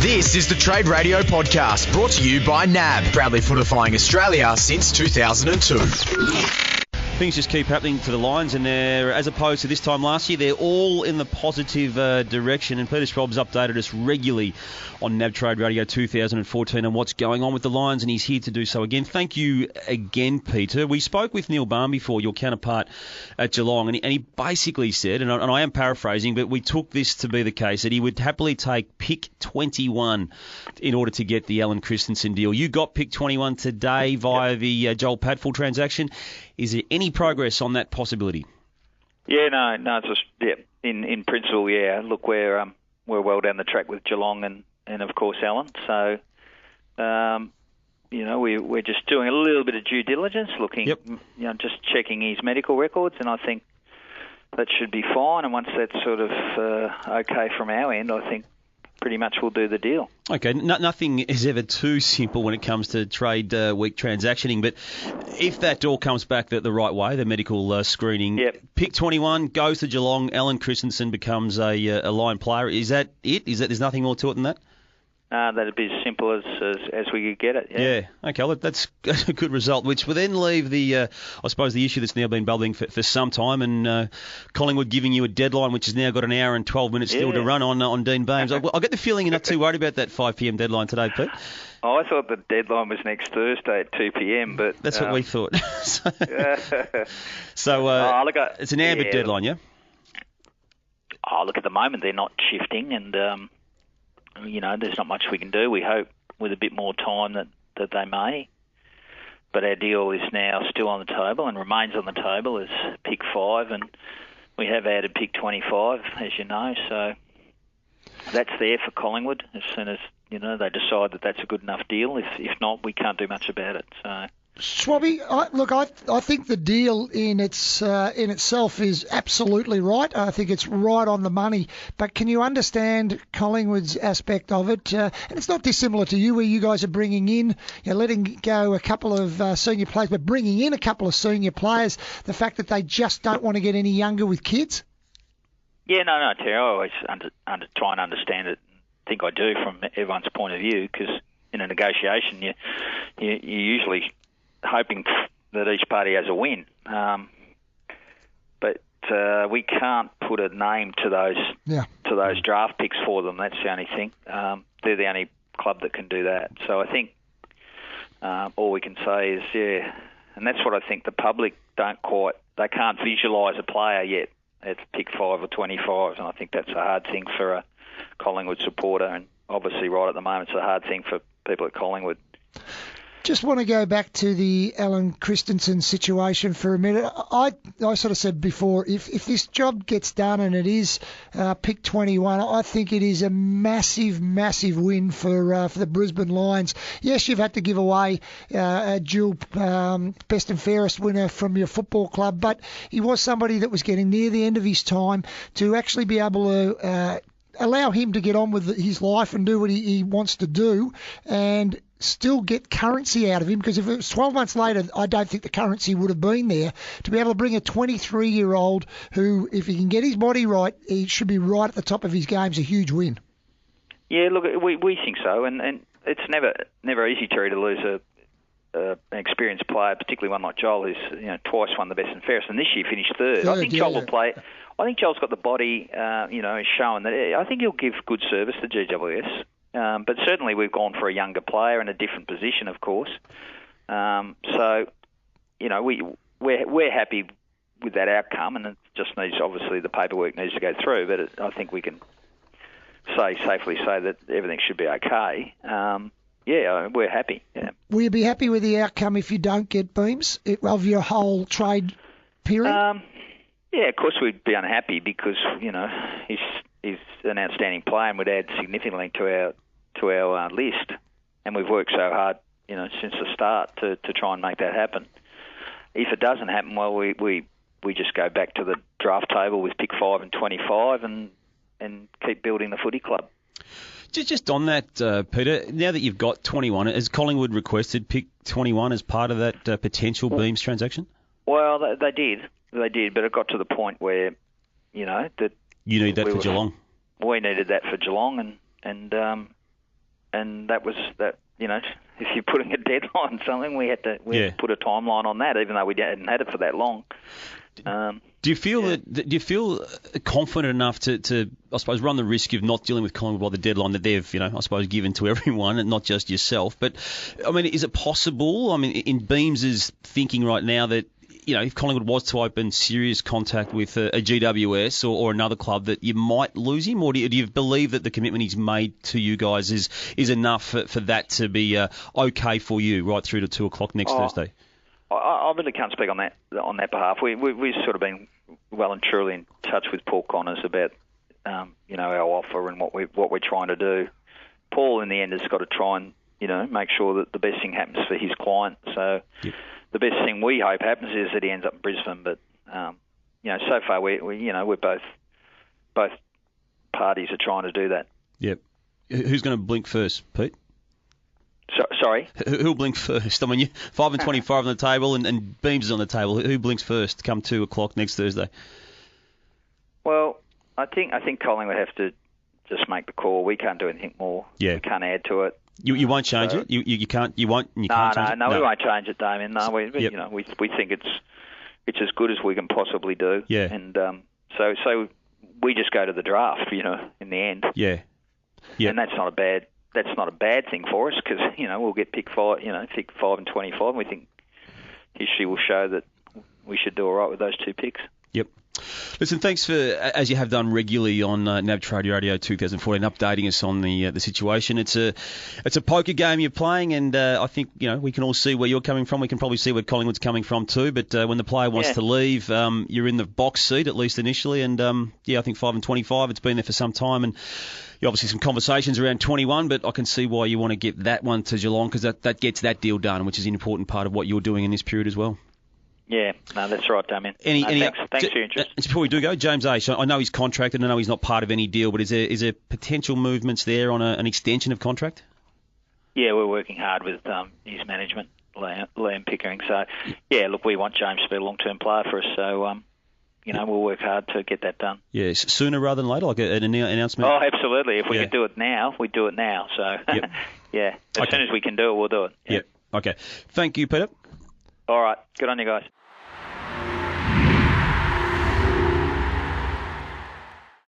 This is the Trade Radio Podcast, brought to you by NAB, proudly fortifying Australia since 2002. Things just keep happening to the Lions, and they're, as opposed to this time last year, they're all in the positive direction. And Peter Schwab's updated us regularly on NAB Trade Radio 2014 on what's going on with the Lions, and he's here to do so again. Thank you again, Peter. We spoke with Neil Barn before, your counterpart at Geelong, and he basically said, and I am paraphrasing, but we took this to be the case, that he would happily take pick 21 in order to get the Alan Christensen deal. You got pick 21 today via the Joel Padfull transaction. Is there any progress on that possibility? Yeah, no, it's just, in principle, yeah. Look, we're well down the track with Geelong and of course Alan. So, we're just doing a little bit of due diligence, looking, just checking his medical records, and I think that should be fine. And once that's sort of okay from our end, I think pretty much we'll do the deal. Okay, nothing is ever too simple when it comes to trade week transactioning, but if that all comes back the right way, the medical screening, pick 21 goes to Geelong, Alan Christensen becomes a line player. Is that it? There's nothing more to it than that? That'd be as simple as we could get it. Yeah. Okay. Well, that's a good result, which will then leave the issue that's now been bubbling for some time, and Collingwood giving you a deadline, which has now got an hour and 12 minutes still to run on Dean Bames. I get the feeling you're not too worried about that 5 p.m. deadline today, Pete. Oh, I thought the deadline was next Thursday at 2 p.m, but that's what we thought. So it's an ambit deadline, yeah. Oh, look, at the moment they're not shifting, and there's not much we can do. We hope with a bit more time that they may. But our deal is now still on the table and remains on the table as pick 5, and we have added pick 25, as you know. So that's there for Collingwood as soon as they decide that that's a good enough deal. If not, we can't do much about it. So. Schwabby, I think the deal in itself is absolutely right. I think it's right on the money. But can you understand Collingwood's aspect of it? And it's not dissimilar to you, where you guys are bringing in, letting go a couple of senior players, but bringing in a couple of senior players. The fact that they just don't want to get any younger with kids. Yeah, no, Terry. I always try and understand it. I think I do from everyone's point of view, because in a negotiation, you usually hoping that each party has a win. But we can't put a name to those draft picks for them. That's the only thing. They're the only club that can do that. So I think all we can say is, and that's what I think the public they can't visualise a player yet at pick 5 or 25, and I think that's a hard thing for a Collingwood supporter, and obviously right at the moment it's a hard thing for people at Collingwood. Just want to go back to the Alan Christensen situation for a minute. I sort of said before, if this job gets done and it is pick 21, I think it is a massive, massive win for the Brisbane Lions. Yes, you've had to give away a dual best and fairest winner from your football club, but he was somebody that was getting near the end of his time. To actually be able to allow him to get on with his life and do what he wants to do, and still get currency out of him, because if it was 12 months later, I don't think the currency would have been there. To be able to bring a 23-year-old who, if he can get his body right, he should be right at the top of his game, is a huge win. Yeah, look, we think so, and it's never easy, Terry, to lose an experienced player, particularly one like Joel, who's twice won the best and fairest, and this year finished third. I think Joel will play. I think Joel's got the body, he's shown that. I think he'll give good service to GWS. But certainly we've gone for a younger player in a different position, of course. We're happy with that outcome, and it just needs, obviously, the paperwork needs to go through. But I think we can safely say that everything should be okay. We're happy. Yeah. Will you be happy with the outcome if you don't get Beams of your whole trade period? Of course we'd be unhappy, because he's an outstanding player and would add significantly to our list. And we've worked so hard, since the start to try and make that happen. If it doesn't happen, well, we just go back to the draft table with pick 5 and 25 and keep building the footy club. Just on that, Peter, now that you've got 21, has Collingwood requested pick 21 as part of that potential Beams transaction? Well, they did, but it got to the point where, that you need that for Geelong. We needed that for Geelong, and that was that. You know, if you're putting a deadline on something, we had to put a timeline on that, even though we hadn't had it for that long. Do you feel do you feel confident enough to I suppose run the risk of not dealing with Collingwood by the deadline that they've I suppose given to everyone and not just yourself? But I mean, is it possible? I mean, in Beams's thinking right now that if Collingwood was to open serious contact with a GWS or another club, that you might lose him, or do you believe that the commitment he's made to you guys is enough for that to be okay for you right through to 2 o'clock next Thursday? I really can't speak on that behalf. We've sort of been well and truly in touch with Paul Connors about our offer and what we're trying to do. Paul, in the end, has got to try and make sure that the best thing happens for his client. So the best thing we hope happens is that he ends up in Brisbane. But so far we're both parties are trying to do that. Yep. Who's going to blink first, Pete? Sorry? Who'll blink first? I mean, 5 and 25 on the table and Beams is on the table. Who blinks first come 2 o'clock next Thursday? Well, I think Collingwood have to just make the call. We can't do anything more. Yeah. We can't add to it. You won't change it? You can't? You won't? And you can't change it? No, we won't change it, Damien. No, we think it's as good as we can possibly do. Yeah. And so we just go to the draft, in the end. Yeah. Yeah. And that's not a bad thing for us because we'll get pick 5 and 25. And we think history will show that we should do all right with those 2 picks. Yep. Listen, thanks for, as you have done regularly on NAB Trade Radio 2014, updating us on the situation. It's a poker game you're playing, and I think we can all see where you're coming from. We can probably see where Collingwood's coming from too. But when the player wants to leave, you're in the box seat at least initially. And I think 5 and 25. It's been there for some time, and obviously some conversations around 21. But I can see why you want to get that one to Geelong because that gets that deal done, which is an important part of what you're doing in this period as well. Yeah, no, that's right, Damien. Thanks for your interest. Before we do go, James Aish, I know he's contracted, I know he's not part of any deal, but is there potential movements there on an extension of contract? Yeah, we're working hard with his management, Liam Pickering. So, look, we want James to be a long-term player for us, so, we'll work hard to get that done. Yes, sooner rather than later, like an announcement? Oh, absolutely. If we could do it now, we'd do it now. So, as soon as we can do it, we'll do it. Yep. Okay. Thank you, Peter. All right. Good on you guys.